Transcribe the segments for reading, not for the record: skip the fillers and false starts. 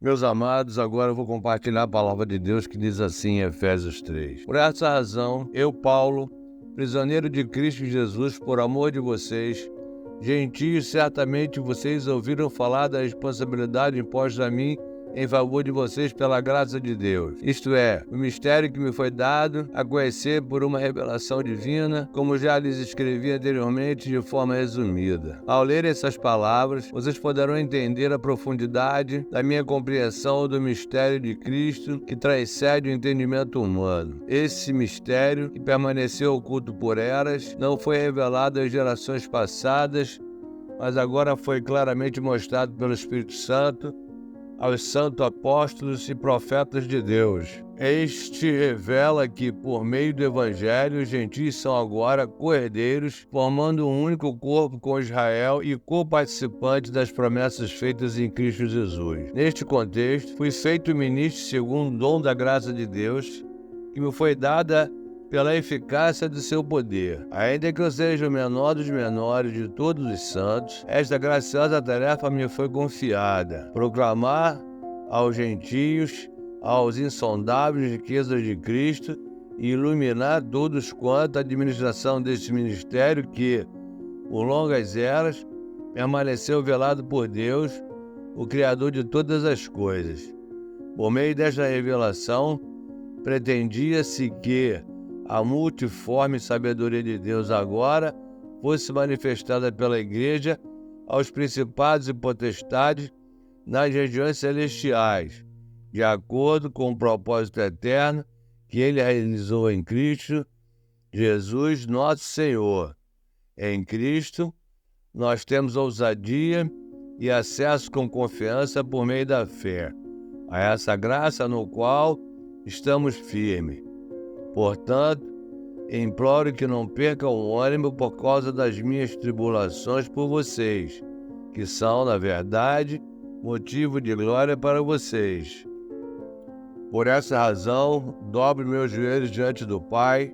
Meus amados, agora eu vou compartilhar a palavra de Deus que diz assim em Efésios 3. Por essa razão, eu, Paulo, prisioneiro de Cristo Jesus, por amor de vocês, gentios, certamente vocês ouviram falar da responsabilidade imposta a mim em favor de vocês pela graça de Deus. Isto é, o mistério que me foi dado a conhecer por uma revelação divina, como já lhes escrevi anteriormente de forma resumida. Ao ler essas palavras, vocês poderão entender a profundidade da minha compreensão do mistério de Cristo que transcende o entendimento humano. Esse mistério, que permaneceu oculto por eras, não foi revelado às gerações passadas, mas agora foi claramente mostrado pelo Espírito Santo aos santos apóstolos e profetas de Deus. Este revela que, por meio do Evangelho, os gentios são agora co-herdeiros, formando um único corpo com Israel e co-participantes das promessas feitas em Cristo Jesus. Neste contexto, fui feito ministro segundo o dom da graça de Deus, que me foi dada pela eficácia do seu poder. Ainda que eu seja o menor dos menores de todos os santos, esta graciosa tarefa me foi confiada: proclamar aos gentios as insondáveis riquezas de Cristo e iluminar todos quanto à administração deste ministério que, por longas eras, permaneceu velado por Deus, o Criador de todas as coisas. Por meio desta revelação, pretendia-se que a multiforme sabedoria de Deus agora fosse manifestada pela Igreja aos principados e potestades nas regiões celestiais, de acordo com o propósito eterno que Ele realizou em Cristo Jesus, nosso Senhor. Em Cristo, nós temos ousadia e acesso com confiança por meio da fé a essa graça no qual estamos firmes. Portanto, imploro que não percam o ânimo por causa das minhas tribulações por vocês, que são, na verdade, motivo de glória para vocês. Por essa razão, dobro meus joelhos diante do Pai,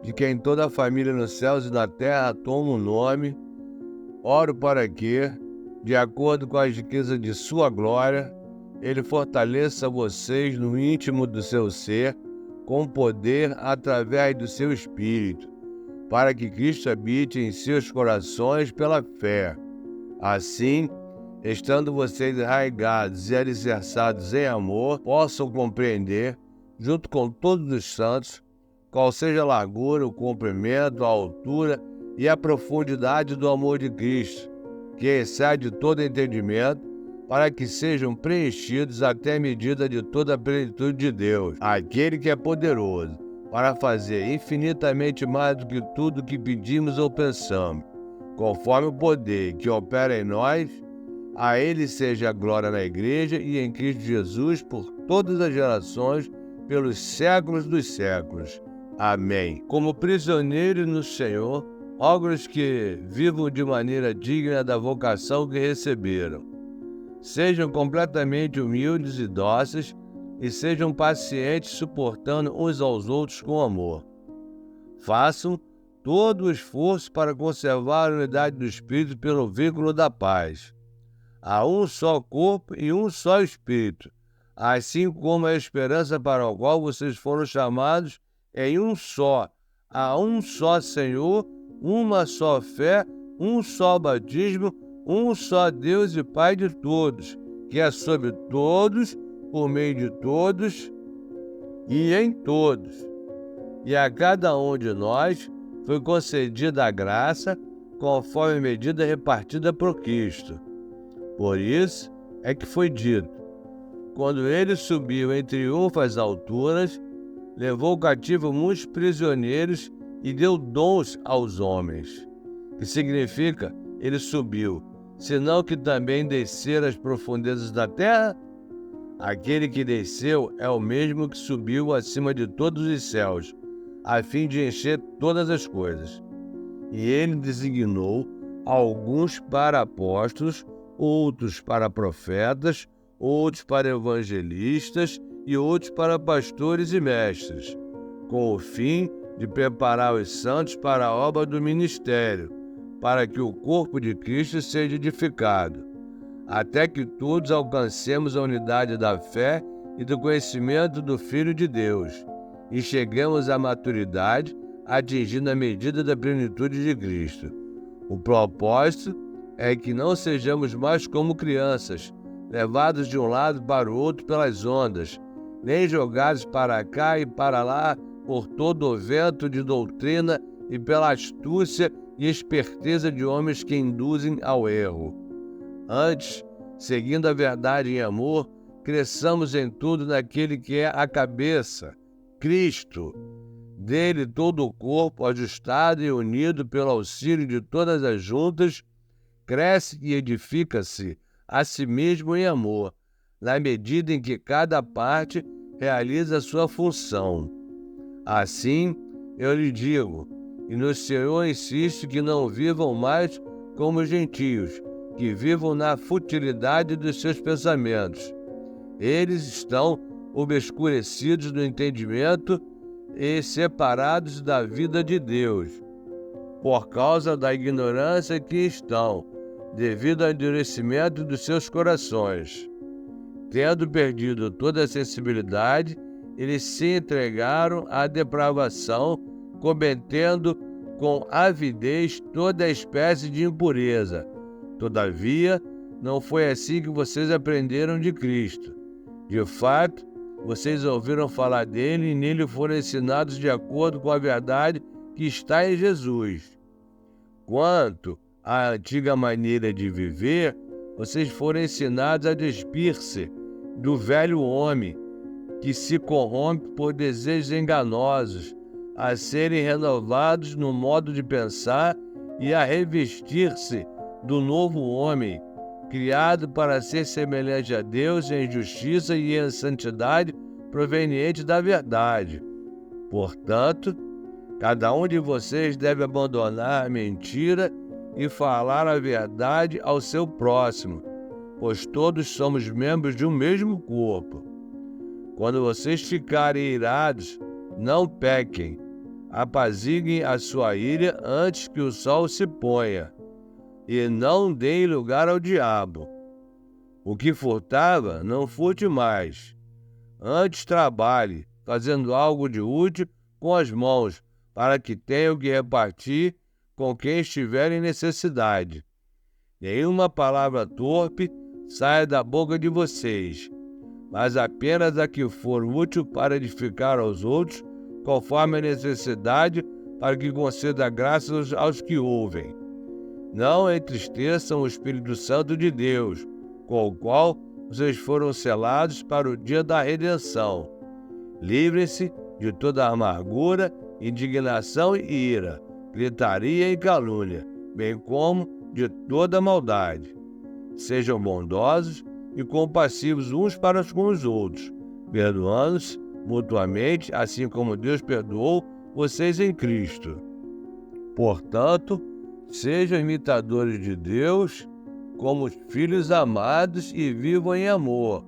de quem toda a família nos céus e na terra toma o nome. Oro para que, de acordo com as riquezas de sua glória, Ele fortaleça vocês no íntimo do seu ser, com poder através do seu Espírito, para que Cristo habite em seus corações pela fé. Assim, estando vocês arraigados e alicerçados em amor, possam compreender, junto com todos os santos, qual seja a largura, o comprimento, a altura e a profundidade do amor de Cristo, que excede todo entendimento, para que sejam preenchidos até a medida de toda a plenitude de Deus, aquele que é poderoso, para fazer infinitamente mais do que tudo que pedimos ou pensamos, conforme o poder que opera em nós. A Ele seja a glória na Igreja e em Cristo Jesus por todas as gerações, pelos séculos dos séculos. Amém. Como prisioneiros no Senhor, rogo-lhes que vivam de maneira digna da vocação que receberam. Sejam completamente humildes e dóceis e sejam pacientes, suportando uns aos outros com amor. Façam todo o esforço para conservar a unidade do Espírito pelo vínculo da paz. Há um só corpo e um só Espírito, assim como a esperança para a qual vocês foram chamados em um só. Há um só Senhor, uma só fé, um só batismo, um só Deus e Pai de todos, que é sobre todos, por meio de todos e em todos. E a cada um de nós foi concedida a graça, conforme a medida repartida por Cristo. Por isso é que foi dito: quando ele subiu em triunfo às alturas, levou cativo muitos prisioneiros e deu dons aos homens. Que significa, ele subiu, senão que também descer às profundezas da terra? Aquele que desceu é o mesmo que subiu acima de todos os céus, a fim de encher todas as coisas. E ele designou alguns para apóstolos, outros para profetas, outros para evangelistas e outros para pastores e mestres, com o fim de preparar os santos para a obra do ministério, para que o corpo de Cristo seja edificado, até que todos alcancemos a unidade da fé e do conhecimento do Filho de Deus, e cheguemos à maturidade, atingindo a medida da plenitude de Cristo. O propósito é que não sejamos mais como crianças, levados de um lado para o outro pelas ondas, nem jogados para cá e para lá por todo o vento de doutrina e pela astúcia e esperteza de homens que induzem ao erro. Antes, seguindo a verdade em amor, cresçamos em tudo naquele que é a cabeça, Cristo. Dele todo o corpo, ajustado e unido pelo auxílio de todas as juntas, cresce e edifica-se a si mesmo em amor, na medida em que cada parte realiza a sua função. Assim, eu lhe digo, e no Senhor insisto que não vivam mais como os gentios, que vivam na futilidade dos seus pensamentos. Eles estão obscurecidos no entendimento e separados da vida de Deus, por causa da ignorância que estão, devido ao endurecimento dos seus corações. Tendo perdido toda a sensibilidade, eles se entregaram à depravação, cometendo com avidez toda espécie de impureza. Todavia, não foi assim que vocês aprenderam de Cristo. De fato, vocês ouviram falar dele e nele foram ensinados de acordo com a verdade que está em Jesus. Quanto à antiga maneira de viver, vocês foram ensinados a despir-se do velho homem, que se corrompe por desejos enganosos, a serem renovados no modo de pensar e a revestir-se do novo homem, criado para ser semelhante a Deus em justiça e em santidade proveniente da verdade. Portanto, cada um de vocês deve abandonar a mentira e falar a verdade ao seu próximo, pois todos somos membros de um mesmo corpo. Quando vocês ficarem irados, não pequem, apaziguem a sua ira antes que o sol se ponha, e não deem lugar ao diabo. O que furtava, não furte mais. Antes trabalhe, fazendo algo de útil com as mãos, para que tenham que repartir com quem estiver em necessidade. Nenhuma palavra torpe saia da boca de vocês, mas apenas a que for útil para edificar aos outros, conforme a necessidade, para que conceda graças aos que ouvem. Não entristeçam o Espírito Santo de Deus, com o qual vocês foram selados para o dia da redenção. Livrem-se de toda amargura, indignação e ira, gritaria e calúnia, bem como de toda maldade. Sejam bondosos e compassivos uns para com os outros, perdoando-se mutuamente, assim como Deus perdoou vocês em Cristo. Portanto, sejam imitadores de Deus como filhos amados e vivam em amor,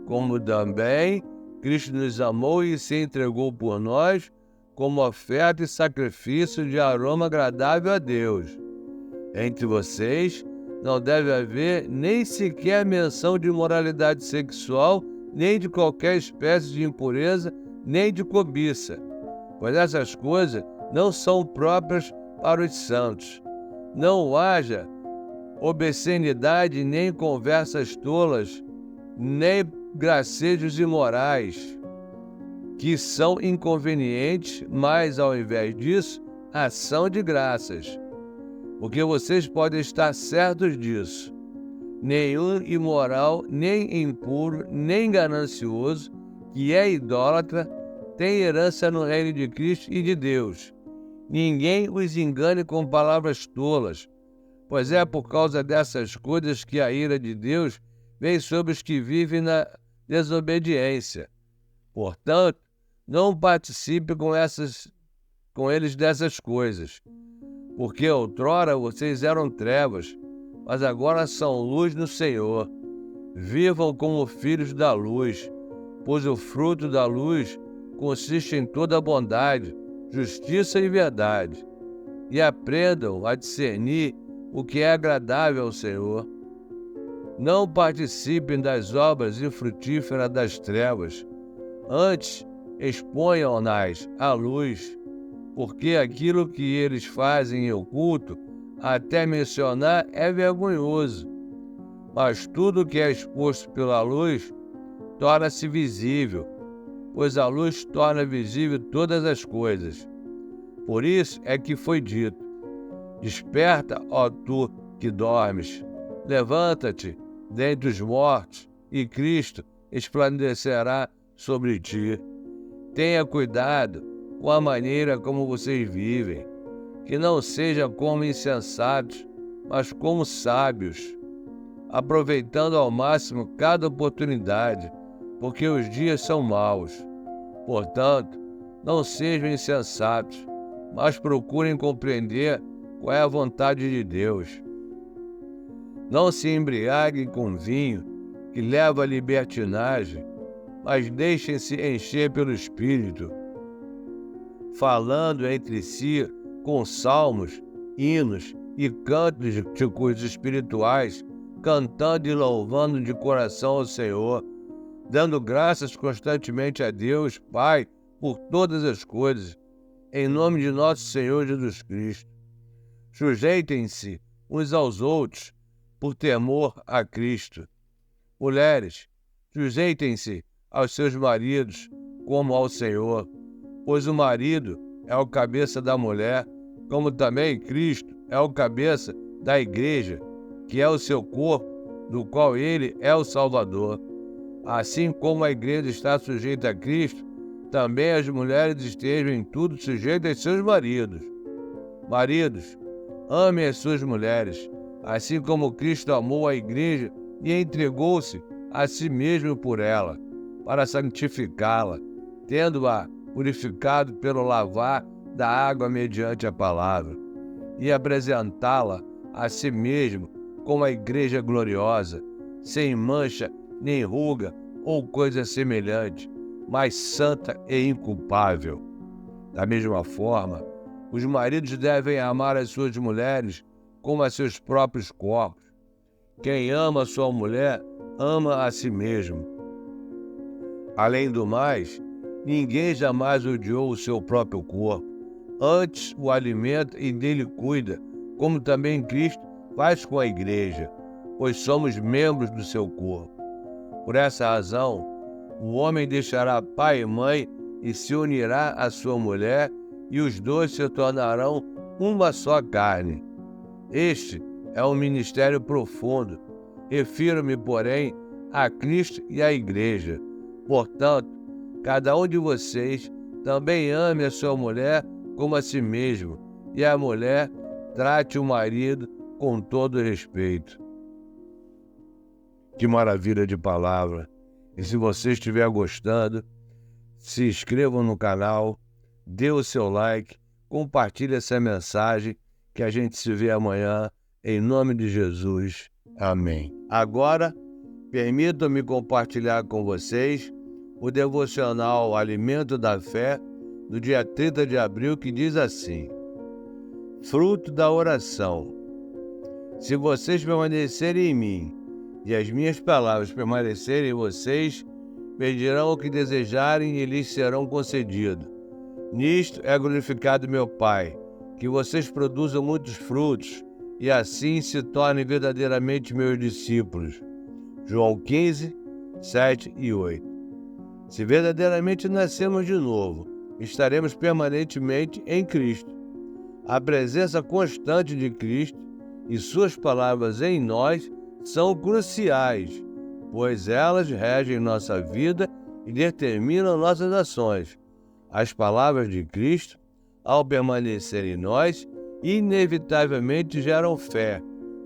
como também Cristo nos amou e se entregou por nós como oferta e sacrifício de aroma agradável a Deus. Entre vocês não deve haver nem sequer menção de imoralidade sexual, nem de qualquer espécie de impureza, nem de cobiça, pois essas coisas não são próprias para os santos. Não haja obscenidade, nem conversas tolas, nem gracejos imorais, que são inconvenientes, mas, ao invés disso, ação de graças. Porque vocês podem estar certos disso. Nenhum imoral, nem impuro, nem ganancioso, que é idólatra, tem herança no reino de Cristo e de Deus. Ninguém os engane com palavras tolas, pois é por causa dessas coisas que a ira de Deus vem sobre os que vivem na desobediência. Portanto, não participe com eles dessas coisas, porque outrora vocês eram trevas, mas agora são luz no Senhor. Vivam como filhos da luz, pois o fruto da luz consiste em toda bondade, justiça e verdade. E aprendam a discernir o que é agradável ao Senhor. Não participem das obras infrutíferas das trevas. Antes, exponham-nas à luz, porque aquilo que eles fazem em oculto, até mencionar, é vergonhoso. Mas tudo que é exposto pela luz torna-se visível, pois a luz torna visível todas as coisas. Por isso é que foi dito: desperta, ó tu que dormes, levanta-te dentre os mortos, e Cristo resplandecerá sobre ti. Tenha cuidado com a maneira como vocês vivem, que não seja como insensatos, mas como sábios, aproveitando ao máximo cada oportunidade, porque os dias são maus. Portanto, não sejam insensatos, mas procurem compreender qual é a vontade de Deus. Não se embriaguem com vinho, que leva à libertinagem, mas deixem-se encher pelo Espírito, falando entre si com salmos, hinos e cânticos espirituais, cantando e louvando de coração ao Senhor, dando graças constantemente a Deus, Pai, por todas as coisas, em nome de nosso Senhor Jesus Cristo. Sujeitem-se uns aos outros, por temor a Cristo. Mulheres, sujeitem-se aos seus maridos, como ao Senhor, pois o marido é o cabeça da mulher, como também Cristo é o cabeça da igreja, que é o seu corpo, do qual ele é o Salvador. Assim como a igreja está sujeita a Cristo, também as mulheres estejam em tudo sujeitas a seus maridos. Maridos, amem as suas mulheres, assim como Cristo amou a igreja e entregou-se a si mesmo por ela, para santificá-la, tendo-a purificado pelo lavar da água mediante a palavra, e apresentá-la a si mesmo como a igreja gloriosa, sem mancha, nem ruga ou coisa semelhante, mas santa e inculpável. Da mesma forma, os maridos devem amar as suas mulheres como a seus próprios corpos. Quem ama sua mulher, ama a si mesmo. Além do mais, ninguém jamais odiou o seu próprio corpo. Antes o alimenta e dele cuida, como também Cristo faz com a igreja, pois somos membros do seu corpo. Por essa razão, o homem deixará pai e mãe e se unirá à sua mulher, e os dois se tornarão uma só carne. Este é um ministério profundo. Refiro-me, porém, a Cristo e à Igreja. Portanto, cada um de vocês também ame a sua mulher como a si mesmo, e a mulher trate o marido com todo respeito. Que maravilha de palavra! E se você estiver gostando, se inscreva no canal, dê o seu like, compartilhe essa mensagem, que a gente se vê amanhã, em nome de Jesus. Amém. Agora, permitam-me compartilhar com vocês o devocional Alimento da Fé, do dia 30 de abril, que diz assim: fruto da oração. Se vocês permanecerem em mim, e as minhas palavras permanecerem em vocês, pedirão o que desejarem e lhes serão concedido. Nisto é glorificado meu Pai, que vocês produzam muitos frutos, e assim se tornem verdadeiramente meus discípulos. João 15, 7 e 8. Se verdadeiramente nascemos de novo, estaremos permanentemente em Cristo. A presença constante de Cristo e suas palavras em nós são cruciais, pois elas regem nossa vida e determinam nossas ações. As palavras de Cristo, ao permanecer em nós, inevitavelmente geram fé,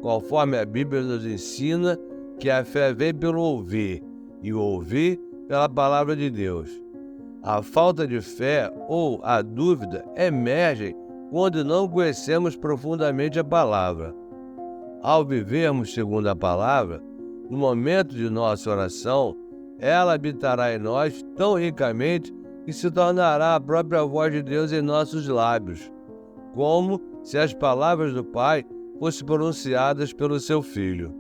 conforme a Bíblia nos ensina que a fé vem pelo ouvir, e o ouvir pela palavra de Deus. A falta de fé ou a dúvida emergem quando não conhecemos profundamente a palavra. Ao vivermos segundo a palavra, no momento de nossa oração, ela habitará em nós tão ricamente que se tornará a própria voz de Deus em nossos lábios, como se as palavras do Pai fossem pronunciadas pelo seu Filho.